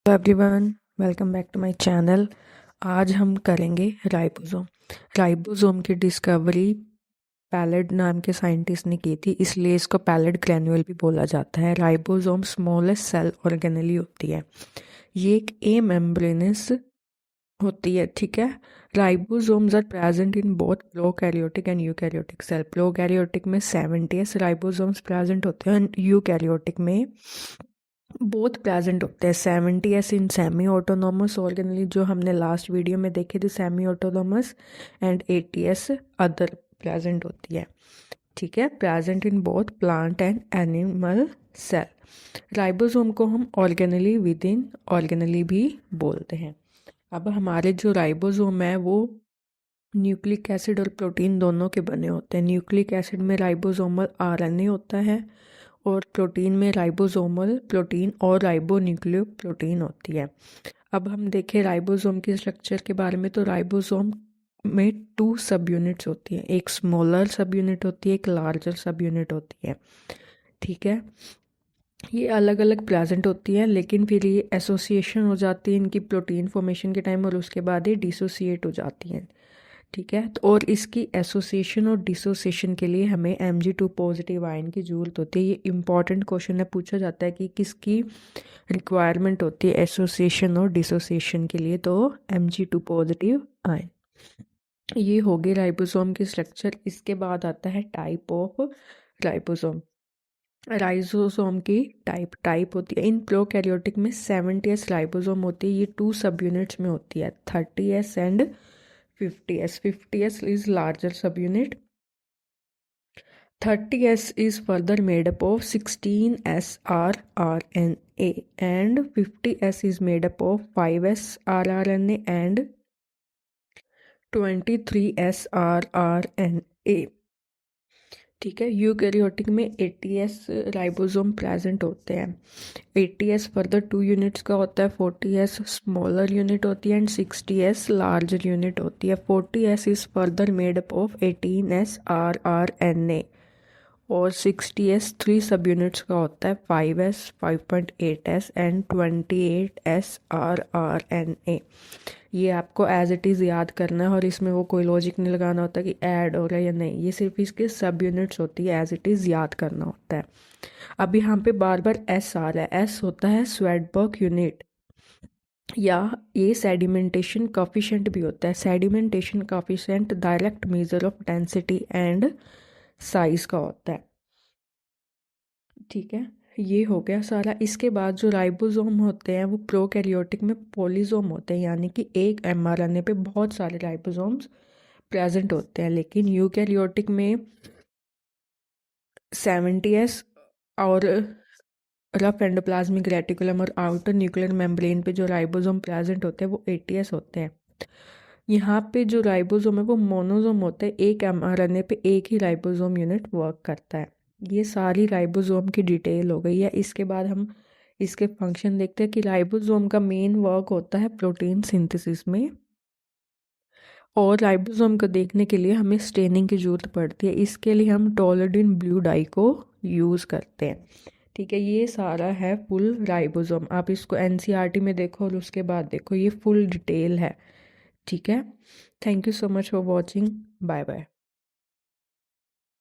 Hello everyone, welcome back to my channel. आज हम करेंगे राइबोसोम। राइबोसोम की डिस्कवरी पैलेड नाम के साइंटिस्ट ने की थी, इसलिए इसको पैलेड ग्रैन्यूल भी बोला जाता है। राइबोसोम स्मॉलेस्ट सेल ऑर्गेनेली होती है। ये एक ए मेम्ब्रेनस होती है, ठीक है। Ribosomes are present in both prokaryotic and eukaryotic cell. Prokaryotic में 70 राइबोसोम्स प्रेजेंट होते हैं और यूकैरियोटिक में बोथ प्रेजेंट होते हैं। 70 इन सेमी ऑटोनॉमस ऑर्गेनली, जो हमने लास्ट वीडियो में देखे थे, semi autonomous, and 80 other present होती है, ठीक है। Present in both plant and animal cell. Ribosome को हम ऑर्गेनली विद इन ऑर्गेनली भी बोलते हैं। अब हमारे जो राइबोसोम है वो न्यूक्लिक एसिड और प्रोटीन दोनों के बने होते हैं। न्यूक्लिक एसिड में राइबोसोमल आरएनए होता है और प्रोटीन में राइबोसोमल प्रोटीन और राइबोन्यूक्लियो प्रोटीन होती है। अब हम देखें राइबोसोम के स्ट्रक्चर के बारे में, तो राइबोसोम में 2 सब यूनिट्स होती हैं। एक स्मॉलर सब यूनिट होती है, एक लार्जर सब यूनिट होती है, ठीक है। ये अलग अलग प्रेजेंट होती है, लेकिन फिर ये एसोसिएशन हो जाती है इनकी प्रोटीन फॉर्मेशन के टाइम, और उसके बाद ये डिसोसिएट हो जाती हैं, ठीक है। तो और इसकी एसोसिएशन और डिसोसिएशन के लिए हमें Mg2 पॉजिटिव आयन की ज़रूरत होती है। ये इंपॉर्टेंट क्वेश्चन है, पूछा जाता है कि किसकी रिक्वायरमेंट होती है एसोसिएशन और डिसोसिएशन के लिए, तो Mg2 पॉजिटिव आयन। ये हो गई राइबोसोम की स्ट्रक्चर। इसके बाद आता है टाइप ऑफ राइबोसोम। राइबोसोम की टाइप होती है। इन प्रोकैरियोटिक में 70s राइबोसोम होती है। ये 2 सब यूनिट्स में होती है, 30s and 50s. 50s is larger subunit. 30s is further made up of 16s rRNA and 50s is made up of 5s rRNA and 23s rRNA, ठीक है। यूकैरियोटिक में 80s राइबोसोम प्रेजेंट होते हैं। 80s further 2 units का होता है। 40s smaller unit होती है एंड 60s लार्जर यूनिट होती है। 40s is further made up of 18s rRNA और 60s 3 सब यूनिट्स का होता है, 5s 5.8s and 28s rRNA। ये आपको एज इट इज़ याद करना है और इसमें वो कोई लॉजिक नहीं लगाना होता कि ऐड हो रहा है या नहीं, ये सिर्फ इसके सब यूनिट्स होती है, एज इट इज़ याद करना होता है। अब यहाँ पे बार बार एस आ रहा है। एस होता है स्वेडबर्ग यूनिट, या ये सेडिमेंटेशन कॉफिशेंट भी होता है। Sedimentation coefficient direct measure of density and size का होता है, ठीक है। ये हो गया सारा। इसके बाद जो राइबोसोम होते हैं वो प्रोकैरियोटिक में पॉलीसोम होते हैं, यानी कि एक mRNA पे बहुत सारे राइबोसोम्स प्रेजेंट होते हैं। लेकिन यूकैरियोटिक में 70s और रफ एंडोप्लाज्मिक रेटिकुलम और आउटर न्यूक्लियर मेम्ब्रेन पे जो राइबोसोम प्रेजेंट होते हैं वो 80s होते हैं। यहाँ पे जो राइबोसोम है वो मोनोसोम होता है, एक mRNA पे एक ही राइबोसोम यूनिट वर्क करता है। ये सारी राइबोसोम की डिटेल हो गई है। इसके बाद हम इसके फंक्शन देखते हैं कि राइबोसोम का मेन वर्क होता है प्रोटीन सिंथेसिस में, और राइबोसोम को देखने के लिए हमें स्टेनिंग की ज़रूरत पड़ती है। इसके लिए हम टोलोडिन ब्लू डाई को यूज़ करते हैं, ठीक है। ये सारा है फुल राइबोसोम। आप इसको एनसीईआरटी में देखो और उसके बाद देखो, ये फुल डिटेल है, ठीक है। Thank you so much for watching. Bye bye.